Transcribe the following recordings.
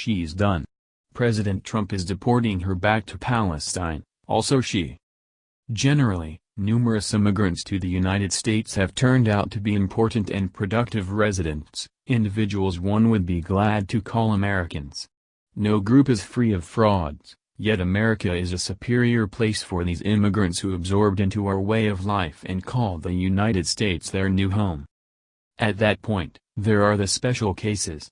she's done. President Trump is deporting her back to Palestine, also she. Generally, numerous immigrants to the United States have turned out to be important and productive residents, individuals one would be glad to call Americans. No group is free of frauds, yet America is a superior place for these immigrants who absorbed into our way of life and call the United States their new home. At that point, there are the special cases.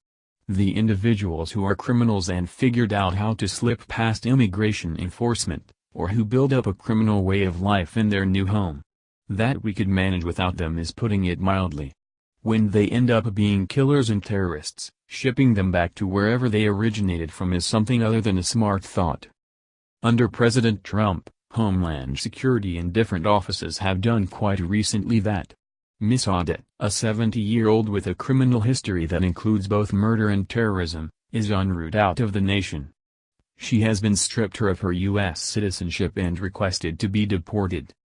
The individuals who are criminals and figured out how to slip past immigration enforcement, or who build up a criminal way of life in their new home. That we could manage without them is putting it mildly. When they end up being killers and terrorists, shipping them back to wherever they originated from is something other than a smart thought. Under President Trump, Homeland Security and different offices have done quite recently that. Miss Odette, a 70-year-old with a criminal history that includes both murder and terrorism, is en route out of the nation. She has been stripped of her U.S. citizenship and requested to be deported.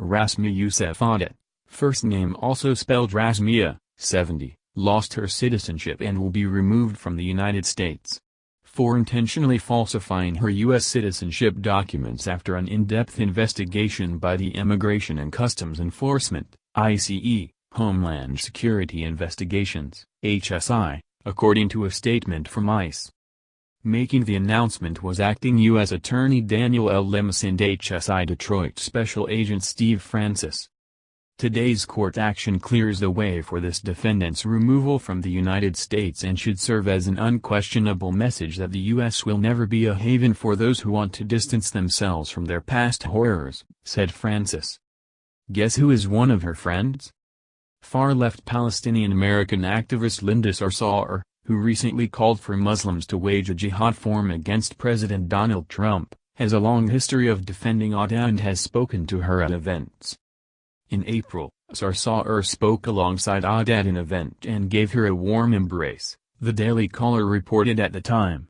Rasmia Youssef Odette, first name also spelled Rasmia, 70, lost her citizenship and will be removed from the United States for intentionally falsifying her U.S. citizenship documents after an in-depth investigation by the Immigration and Customs Enforcement, ICE, Homeland Security Investigations, HSI, according to a statement from ICE. Making the announcement was acting U.S. Attorney Daniel L. Lemus and HSI Detroit Special Agent Steve Francis. Today's court action clears the way for this defendant's removal from the United States and should serve as an unquestionable message that the U.S. will never be a haven for those who want to distance themselves from their past horrors, said Francis. Guess who is one of her friends? Far-left Palestinian-American activist Linda Sarsour, who recently called for Muslims to wage a jihad form against President Donald Trump, has a long history of defending Odette and has spoken to her at events. In April, Sarsour spoke alongside Odette at an event and gave her a warm embrace, the Daily Caller reported at the time.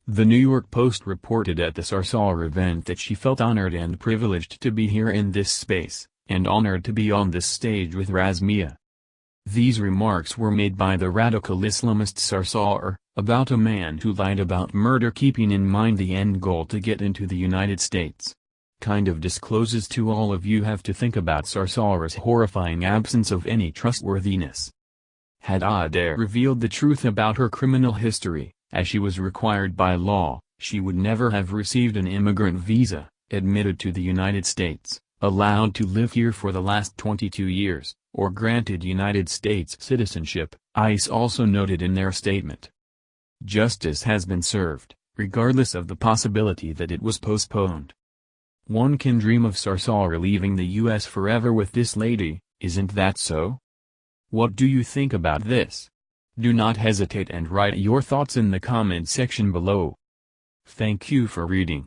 The New York Post reported at the Sarsour event that she felt honored and privileged to be here in this space, and honored to be on this stage with Rasmia. These remarks were made by the radical Islamist Sarsour, about a man who lied about murder, keeping in mind the end goal to get into the United States. Kind of discloses to all of you have to think about Sarsour's horrifying absence of any trustworthiness. Had Odette revealed the truth about her criminal history, as she was required by law, she would never have received an immigrant visa, admitted to the United States, allowed to live here for the last 22 years, or granted United States citizenship, ICE also noted in their statement. Justice has been served, regardless of the possibility that it was postponed. One can dream of Sarsour leaving the U.S. forever with this lady, isn't that so? What do you think about this? Do not hesitate and write your thoughts in the comment section below. Thank you for reading.